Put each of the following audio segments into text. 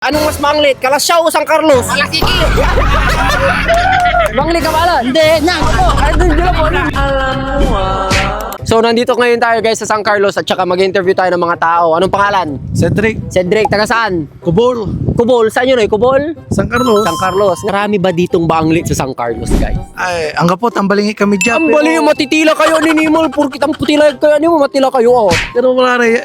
Anong mas manglit? Kalasyaw o San Carlos? Malasiki! Manglit ka pala? Hindi, nang ako. Ay, doon dila po. Alam mo So, nandito ngayon tayo guys sa San Carlos at saka mag-interview tayo ng mga tao. Anong pangalan? Cedric, Cedric, taga saan? Kubol, Kubol. Saan yun eh? Kubol? San Carlos. San Carlos. Marami ba ditong manglit sa San Carlos guys? Ay, ang kapot, ang balingi kami dyan. Ang bali, matitila kayo ni Nimol. Purkit ang putila kayo ni mo, matila kayo oh. Pero wala rin,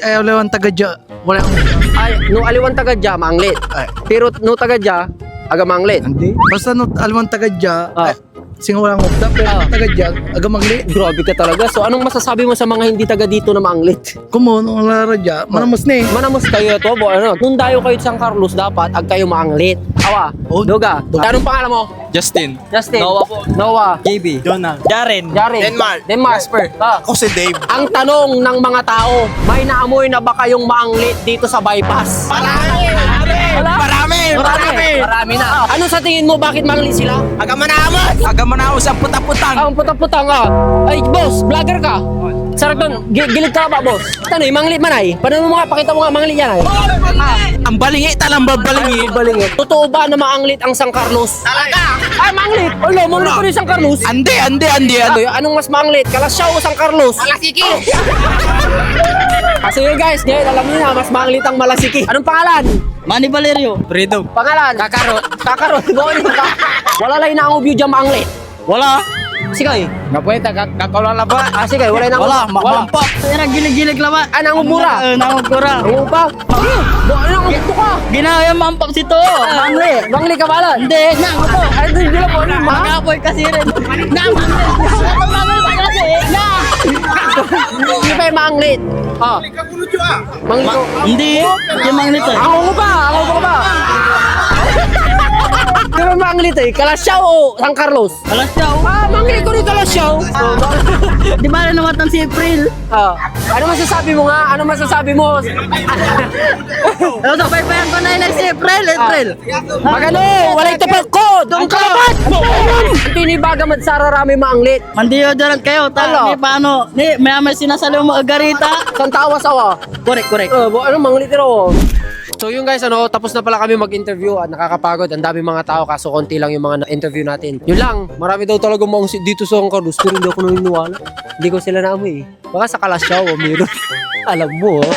ayaw lewan taga dyan. Wala akong, Ay, no aliwan tagadya, manglit. ay, Pero no tagadya, aga manglit. hindi. Basta no, alwan taga dyan, Ah. singa walang hugda, pero Ah. taga dyan, aga magli. Grabe ka talaga. So, anong masasabi mo sa mga hindi taga dito na manglit? Kumo, nung wala rin dyan, manamos na eh. Manamos kayo to, bo, ano? Kung dayo kayo sa San Carlos, dapat ag kayo maanglit. Awa, Oh. Doga. Anong pangalan mo? Justin. Justin. Noah po. Noah. JB. Jonah. Jaren. Jaren. Denmark. Jasper. Ako si Dave. Ang tanong ng mga tao, may naamoy na ba kayong maanglit dito sa bypass? Marami! Marami na. Ano sa tingin mo, bakit maanglit sila? Aga manamos ang puta-putang. Ang putang-putang ka. Ay, boss, vlogger ka. Sarap doon, gilid ka ba, boss? Tanay, manglit man ay. Paano mo nga, pakita mo nga manglit yan ay. Ang balingi, talang babalingi. Balingit. Totoo ba na maanglit ang San Carlos? Talaga! Ay, manglit! Alo, manglit ko rin San Carlos. Andi. Ay, anong mas manglit? Kalasyaw o San Carlos? Malasiki! Kasi yun guys, ngayon alam niyo na, mas manglit ang Malasiki. Anong pangalan? Manny Valerio. Fredo. Pangalan? Kakarot. Kakarot. Wala lang na ang view dyan maanglit. Wala. Sige. Napuweta, kakulala ba? Sige, wala na. Wala, mampa. Era gilig-gilig lama. Nangubura. Nangugura. Ang upa. Ano ka? Ginaya mampak sito. Manglit. Manglit ka pala? Hindi, nang ako. Ay, doon dila po. Magapoy kasi rin. Nang mamay kasi. Na. Hindi pa yung maanglit. Ha? Manglit ko. Hindi. Yung mga nito. Ako ko ba? Di ba maanglit eh? Kalasyaw o San Carlos? Alas siya. Manglit ko rin Kalasyaw. Di ba na nawatan si April? Ano masasabi mo nga? Ano masasabi mo? Ano sa paypayan ko na yun si April? April. Magano? Walay tapat ko! Doon ka lapat! Tinibaga madsara rami maanglit. Mandiyo dyan kayo. Ano? Ni paano? Ni may sinasalo mo agarita. San tawas awa? Correct. Ano manglit ito? So yun guys, tapos na pala kami mag-interview at nakakapagod. Ang dami mga tao kaso konti lang yung mga na-interview natin. Yun lang, marami daw talaga mga dito sa San Carlos pero hindi ako naniniwala. Hindi ko sila naamoy eh. Baka sa Kalasyaw o meron. Alam mo oh.